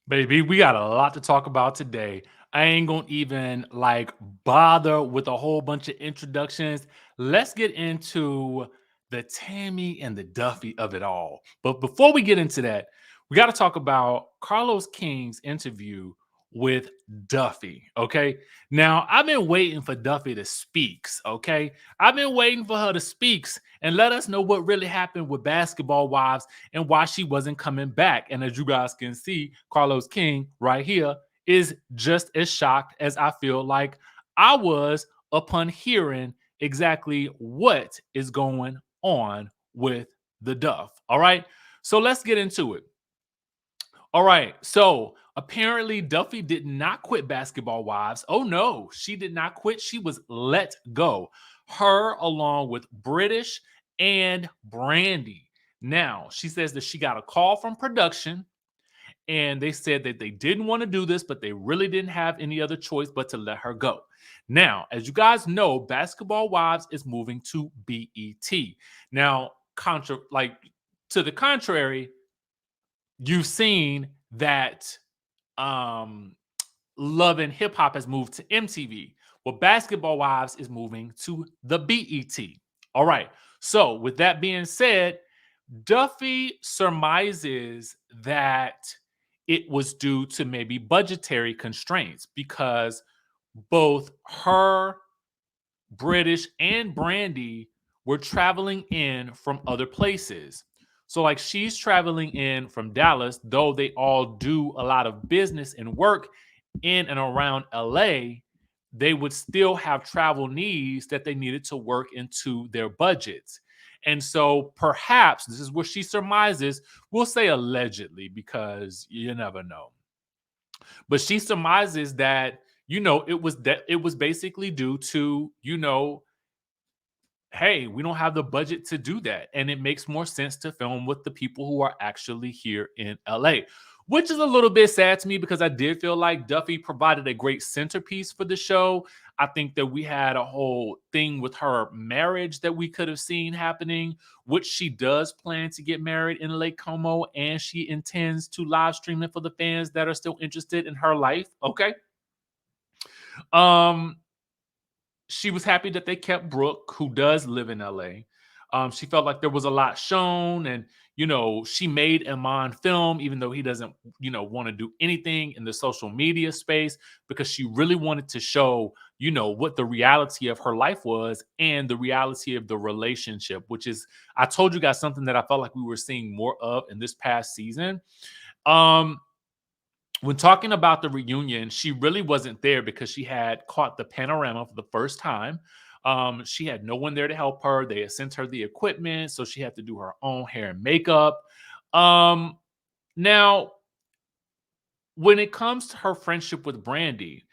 Baby, we got a lot to talk about today. I ain't gonna even bother with a whole bunch of introductions. Let's get into the Tammy and the Duffy of it all. But before we get into that, we got to talk about Carlos King's interview with Duffy. Okay. Now, I've been waiting for Duffy to speaks. Okay. I've been waiting for her to speaks and let us know what really happened with Basketball Wives and why she wasn't coming back. And as you guys can see, Carlos King right here is just as shocked as I feel like I was upon hearing exactly what is going on with the Duff. All right. So let's get into it. All right. So apparently, Duffy did not quit Basketball Wives. Oh, no, she did not quit. She was let go. Her, along with British and Brandy. Now, she says that she got a call from production and they said that they didn't want to do this, but they really didn't have any other choice but to let her go. Now, as you guys know, Basketball Wives is moving to BET. Now, to the contrary, you've seen that um Love and Hip Hop has moved to MTV. Well, Basketball Wives is moving to the BET. All right. So, with that being said, Duffy surmises that it was due to maybe budgetary constraints because both her, British, and Brandy were traveling in from other places. So, like, she's traveling in from Dallas, though they all do a lot of business and work in and around LA, they would still have travel needs that they needed to work into their budgets. And so perhaps this is what she surmises. We'll say allegedly because you never know. But she surmises that, it was basically due to, hey, we don't have the budget to do that. And it makes more sense to film with the people who are actually here in LA, which is a little bit sad to me because I did feel like Duffy provided a great centerpiece for the show. I think that we had a whole thing with her marriage that we could have seen happening, which she does plan to get married in Lake Como and she intends to live stream it for the fans that are still interested in her life. Okay. Um, she was happy that they kept Brooke, who does live in LA. She felt like there was a lot shown, and she made Iman film, even though he doesn't, want to do anything in the social media space, because she really wanted to show, what the reality of her life was and the reality of the relationship, which is, I told you guys something that I felt like we were seeing more of in this past season. Um, when talking about the reunion, she really wasn't there because she had caught the panorama for the first time. She had no one there to help her. They had sent her the equipment, so she had to do her own hair and makeup. Um, Now, when it comes to her friendship with Brandy,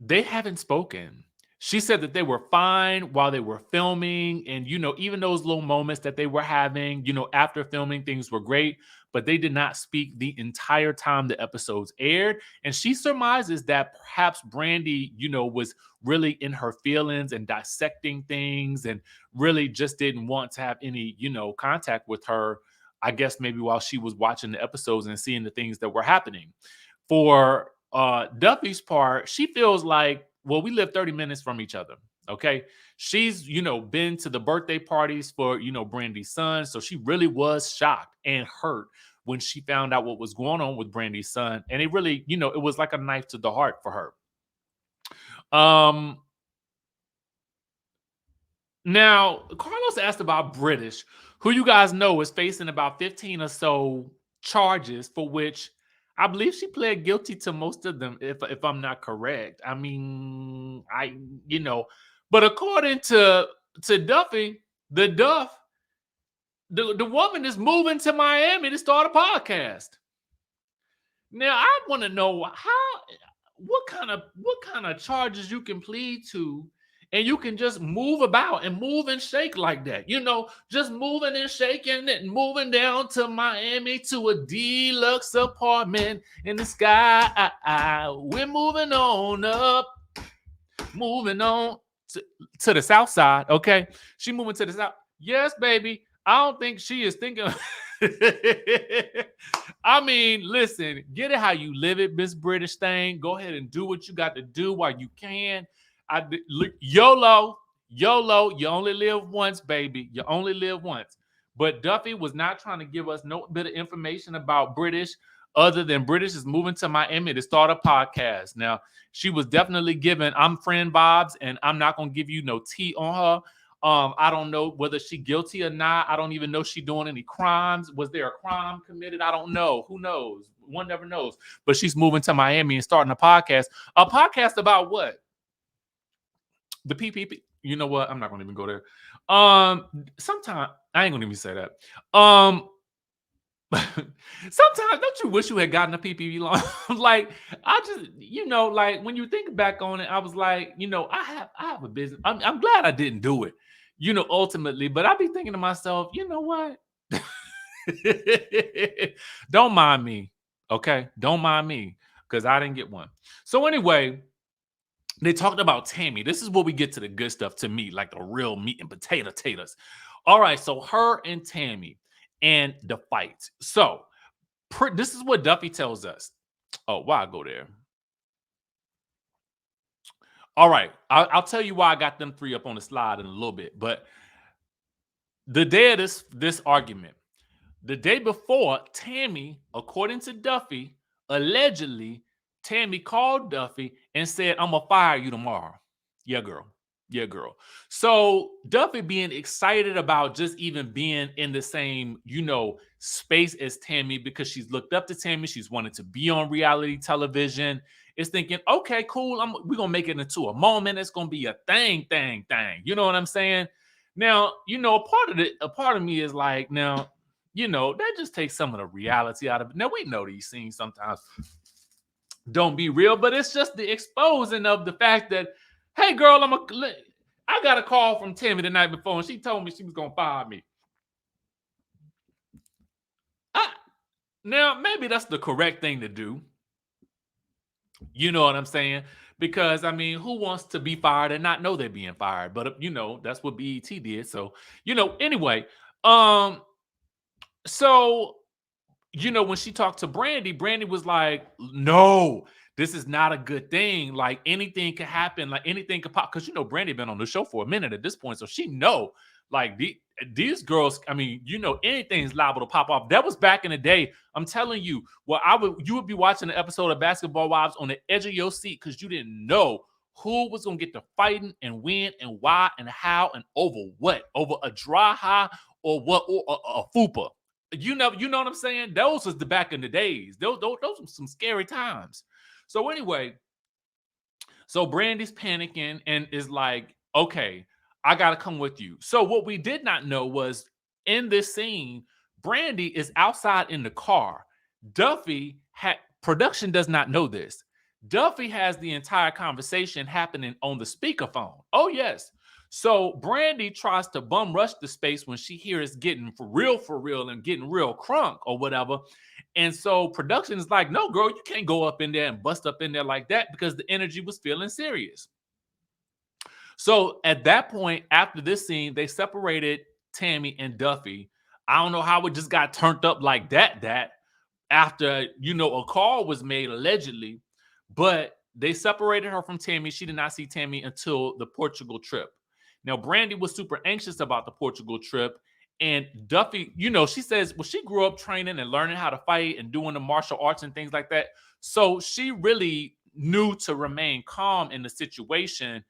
they haven't spoken. She said that they were fine while they were filming. And, even those little moments that they were having, after filming, things were great, but they did not speak the entire time the episodes aired. And she surmises that perhaps Brandy, was really in her feelings and dissecting things and really just didn't want to have any, contact with her. I guess maybe while she was watching the episodes and seeing the things that were happening. For Duffy's part, she feels like, well, we live 30 minutes from each other. Okay. She's, been to the birthday parties for, Brandy's son. So she really was shocked and hurt when she found out what was going on with Brandy's son. And it really, it was like a knife to the heart for her. Um, Now, Carlos asked about British, who you guys know is facing about 15 or so charges for which I believe she pled guilty to most of them, if I'm not correct. I mean, but according to Duffy, the Duff, the woman is moving to Miami to start a podcast. Now, I want to know what kind of charges you can plead to, and you can just move about and move and shake like that. Just moving and shaking and moving down to Miami to a deluxe apartment in the sky. We're moving on up, moving on to the south side. Okay, she moving to the south. Yes, baby. I don't think she is thinking. I mean, listen, get it how you live it, Miss British thing. Go ahead and do what you got to do while you can. YOLO, YOLO, you only live once, baby. You only live once. But Duffy was not trying to give us no bit of information about British other than British is moving to Miami to start a podcast. Now, she was definitely giving I'm friend vibes, and I'm not going to give you no tea on her. I don't know whether she guilty or not. I don't even know she doing any crimes. Was there a crime committed? I don't know. Who knows? One never knows. But she's moving to Miami and starting a podcast. A podcast about what? The PPP. You know what? I'm not gonna even go there. Sometime I ain't gonna even say that. Sometimes don't you wish you had gotten a PPP loan? Like I just, like when you think back on it, I was like, I have a business. I'm glad I didn't do it, ultimately. But I be thinking to myself, you know what? Don't mind me, okay? Don't mind me because I didn't get one. So anyway, they talked about Tammy. This is where we get to the good stuff to me, like the real meat and potatoes. All right, so her and Tammy and the fight. So this is what Duffy tells us. Oh, why I go there? All right, I'll tell you why I got them three up on the slide in a little bit. But the day of this argument, the day before, Tammy, according to Duffy, allegedly, Tammy called Duffy and said, I'm going to fire you tomorrow. Yeah, girl. Yeah, girl. So Duffy being excited about just even being in the same, space as Tammy because she's looked up to Tammy. She's wanted to be on reality television. Is thinking, okay, cool. We're going to make it into a moment. It's going to be a thing. You know what I'm saying? Now, a part of me is like, now, that just takes some of the reality out of it. Now, we know these scenes sometimes don't be real, but it's just the exposing of the fact that, hey, girl, I got a call from Tammy the night before, and she told me she was going to fire me. Now, maybe that's the correct thing to do. You know what I'm saying? Because, I mean, who wants to be fired and not know they're being fired? But, that's what BET did. So, anyway, so when she talked to Brandy was like, no, this is not a good thing. Like anything could happen, like anything could pop. Because Brandy been on the show for a minute at this point. So she know like these girls, I mean, anything's liable to pop off. That was back in the day. I'm telling you, you would be watching an episode of Basketball Wives on the edge of your seat because you didn't know who was gonna get to fighting and when and why and how and over what, over a dry high or what, or a fupa. You know what I'm saying? Those was the back in the days. Those were some scary times. So anyway, so Brandy's panicking and is like, okay, I gotta come with you. So what we did not know was in this scene, Brandy is outside in the car. Duffy had production does not know this. Duffy has the entire conversation happening on the speakerphone. Oh, yes. So Brandy tries to bum rush the space when she hears getting for real, and getting real crunk or whatever. And so production is like, no, girl, you can't go up in there and bust up in there like that because the energy was feeling serious. So at that point, after this scene, they separated Tammy and Duffy. I don't know how it just got turned up like that after, a call was made allegedly, but they separated her from Tammy. She did not see Tammy until the Portugal trip. Now, Brandy was super anxious about the Portugal trip. And Duffy, she says, well, she grew up training and learning how to fight and doing the martial arts and things like that. So she really knew to remain calm in the situation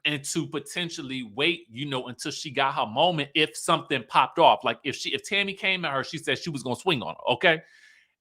and to potentially wait, until she got her moment if something popped off. Like if Tammy came at her, she said she was gonna swing on her. Okay.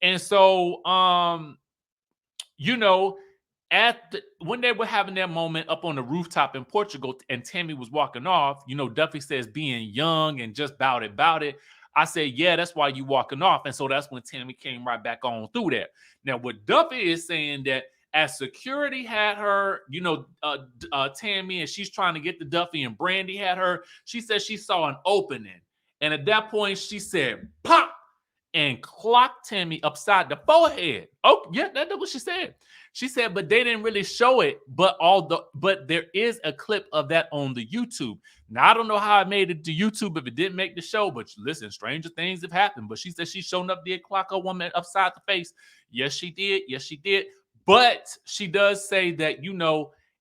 And so when they were having that moment up on the rooftop in Portugal and Tammy was walking off, Duffy says being young and just bout it. I said, yeah, that's why you walking off. And so that's when Tammy came right back on through there. Now, what Duffy is saying that as security had her, Tammy, and she's trying to get the Duffy and Brandy had her, she said she saw an opening. And at that point, she said, pop. and clocked Tammy upside the forehead. Oh, yeah, that's what she said. She said, but they didn't really show it. But there is a clip of that on the YouTube. Now I don't know how it made it to YouTube if it didn't make the show. But listen, stranger things have happened. But she said she showed up, did clock a woman upside the face. Yes, she did. Yes, she did. But she does say that,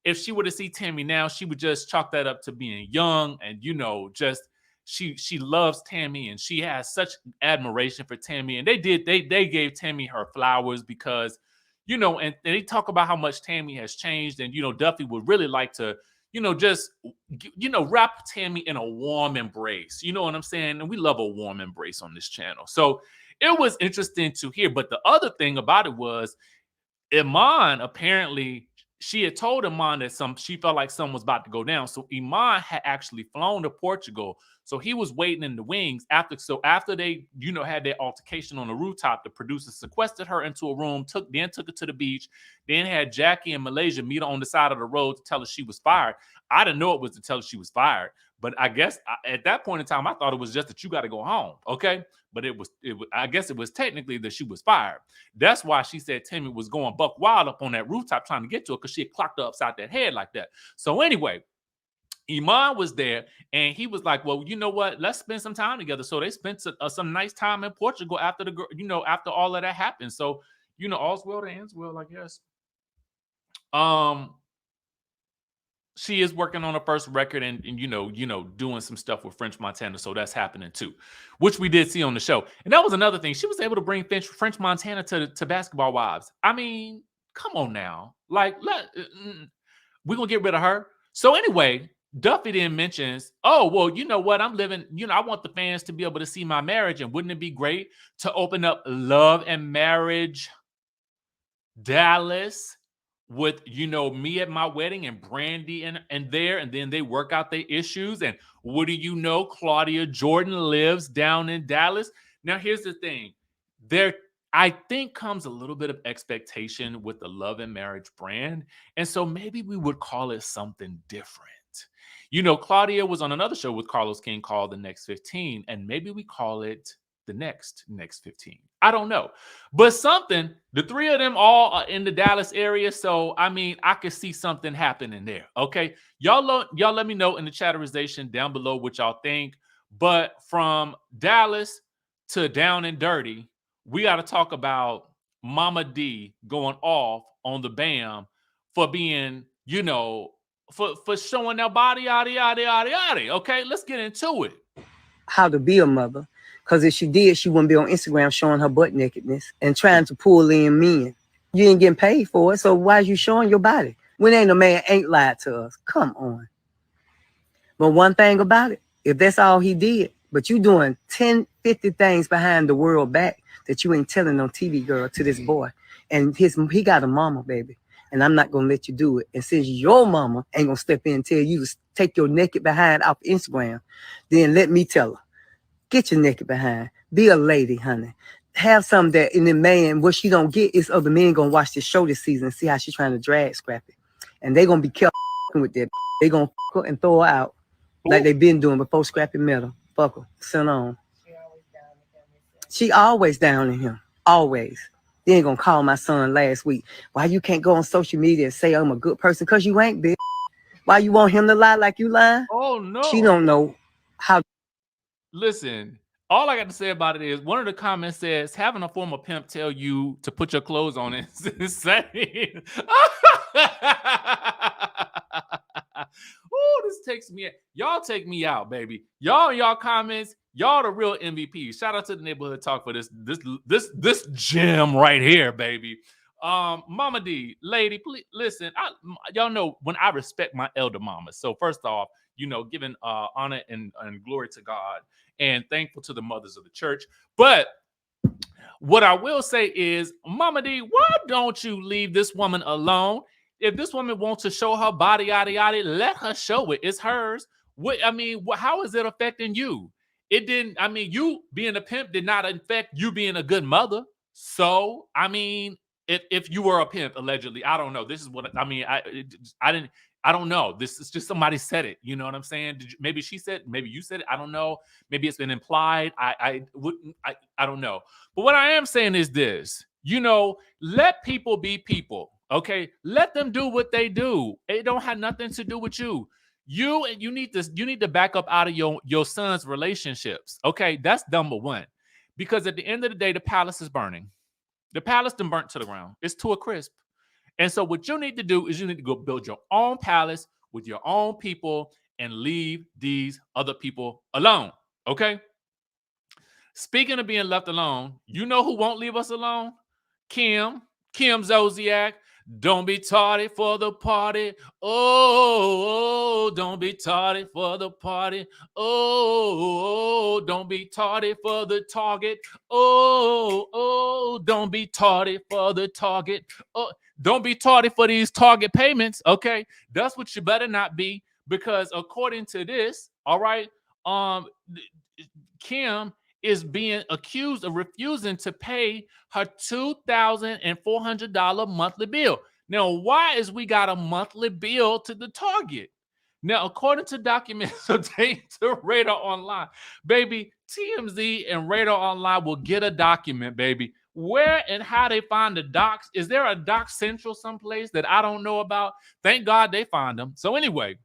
if she were to see Tammy now, she would just chalk that up to being young and, just she loves Tammy and she has such admiration for Tammy. And they gave Tammy her flowers because, and they talk about how much Tammy has changed. And, Duffy would really like to, just, wrap Tammy in a warm embrace. You know what I'm saying? And we love a warm embrace on this channel. So it was interesting to hear. But the other thing about it was, Iman, apparently, she had told Iman that she felt like something was about to go down. So Iman had actually flown to Portugal. So he was waiting in the wings after they, had their altercation on the rooftop. The producer sequestered her into a room, took her to the beach, then had Jackie and Malaysia meet her on the side of the road to tell her she was fired. I didn't know it was to tell her she was fired, but I guess at that point in time, I thought it was just that you got to go home. Okay. But I guess it was technically that she was fired. That's why she said Tammy was going buck wild up on that rooftop trying to get to her, because she had clocked her upside that head like that. So anyway, Iman was there and he was like, well, you know what? Let's spend some time together. So they spent some nice time in Portugal after after all of that happened. So, all's well that ends well, I guess. She is working on her first record and doing some stuff with French Montana. So that's happening too, which we did see on the show. And that was another thing. She was able to bring French Montana to Basketball Wives. I mean, come on now. Like, we're going to get rid of her. So anyway, Duffy then mentions, oh, well, you know what? I'm living, I want the fans to be able to see my marriage. And wouldn't it be great to open up Love and Marriage Dallas with, me at my wedding and Brandy and there, and then they work out their issues. And what do you know? Claudia Jordan lives down in Dallas. Now, here's the thing. There, I think, comes a little bit of expectation with the Love and Marriage brand. And so maybe we would call it something different. Claudia was on another show with Carlos King called The Next 15, and maybe we call it the next 15. I don't know. But something, the three of them all are in the Dallas area. So, I mean, I could see something happening there. Okay. Y'all let me know in the chatterization down below what y'all think. But from Dallas to Down and Dirty, we got to talk about Mama D going off on the BAM for being, for showing their body, yada, yada, yada, yada. Okay, let's get into it. How to be a mother. Because if she did, she wouldn't be on Instagram showing her butt nakedness and trying to pull in men. You ain't getting paid for it, so why is you showing your body? When ain't a man ain't lied to us. Come on. But one thing about it, if that's all he did, but you doing 10, 50 things behind the world back that you ain't telling on TV, girl, to this boy. And he got a mama, baby. And I'm not going to let you do it. And since your mama ain't going to step in and tell you to take your naked behind off Instagram, then let me tell her. Get your naked behind. Be a lady, honey. Have something that in the man, what she don't get is other men going to watch this show this season and see how she's trying to drag Scrappy. And they going to be careful with that. They going to fuck her and throw her out like they been doing before Scrappy met her. Fuck her. Send on. She always down in him. Always. They ain't going to call my son last week. Why you can't go on social media and say I'm a good person? Because you ain't, bitch. Why you want him to lie like you lying? Oh, no. She don't know how. Listen, all I got to say about it is one of the comments says, having a former pimp tell you to put your clothes on is insane. Oh, this takes me. Y'all take me out, baby. Y'all comments. Y'all the real MVP. Shout out to the neighborhood talk for this gem right here, baby. Mama D, lady, please listen. Y'all know when I respect my elder mamas. So first off, giving honor and glory to God and thankful to the mothers of the church. But what I will say is, Mama D, why don't you leave this woman alone? If this woman wants to show her body, yada, yada, let her show it. It's hers. How is it affecting you? It didn't. I mean, you being a pimp did not affect you being a good mother. So, I mean, if you were a pimp, allegedly, I don't know. This is what I mean. I didn't. I don't know. This is just somebody said it. You know what I'm saying? Maybe she said, maybe you said it. I don't know. Maybe it's been implied. I wouldn't. I don't know. But what I am saying is this. Let people be people. Okay, let them do what they do. It don't have nothing to do with you. You need to back up out of your son's relationships. Okay, that's number one. Because at the end of the day, the palace is burning. The palace done burnt to the ground. It's to a crisp. And so what you need to do is you need to go build your own palace with your own people and leave these other people alone. Okay? Speaking of being left alone, you know who won't leave us alone? Kim. Kim Zodiac. Don't be tardy for the party. Oh, don't be tardy for the party. Oh, don't be tardy for the target. Oh, don't be tardy for the target. Oh, don't be tardy for these target payments. Okay, that's what you better not be, because according to this, all right, Kim is being accused of refusing to pay her $2,400 monthly bill. Now, why is we got a monthly bill to the Target? Now, according to documents obtained to Radar Online, baby, TMZ and Radar Online will get a document, baby. Where and how they find the docs? Is there a doc central someplace that I don't know about? Thank God they find them. So anyway,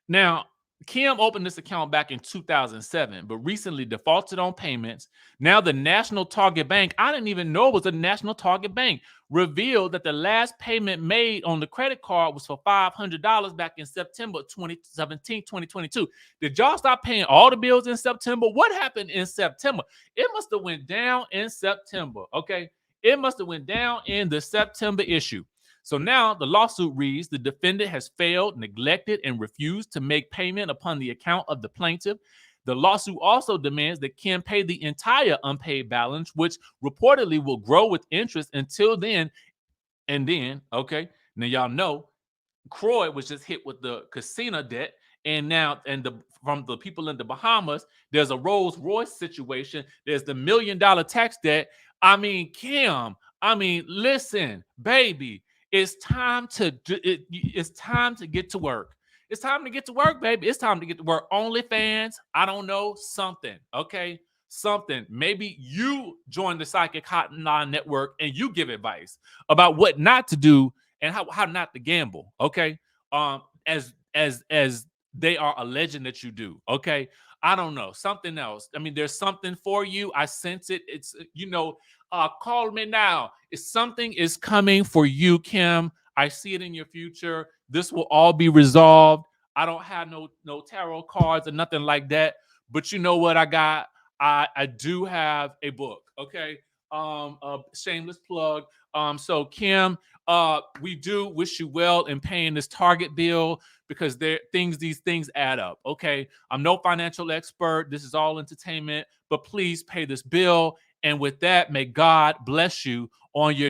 now, Kim opened this account back in 2007, but recently defaulted on payments. Now, the National Target Bank, I didn't even know it was a National Target Bank, revealed that the last payment made on the credit card was for $500 back in September 2017, 2022. Did y'all stop paying all the bills in September? What happened in September? It must have went down in September, okay? It must have went down in the September issue. So now the lawsuit reads, the defendant has failed, neglected, and refused to make payment upon the account of the plaintiff. The lawsuit also demands that Kim pay the entire unpaid balance, which reportedly will grow with interest until then. And then, okay, now y'all know Croy was just hit with the casino debt. And now, from the people in the Bahamas, there's a Rolls Royce situation. There's the $1 million tax debt. I mean, Kim, listen, baby. It's time to get to work. It's time to get to work, baby. It's time to get to work. OnlyFans, I don't know, something, okay? Something. Maybe you join the Psychic Hotline Network and you give advice about what not to do and how not to gamble, okay? As they are alleging that you do, okay? I don't know, something else. I mean, there's something for you. I sense it. It's, call me now. If something is coming for you, Kim, I see it in your future. This will all be resolved. I don't have no tarot cards or nothing like that. But you know what I got? I do have a book, okay? A shameless plug. So Kim, we do wish you well in paying this Target bill, because these things add up, okay? I'm no financial expert. This is all entertainment, but please pay this bill. And with that, may God bless you on your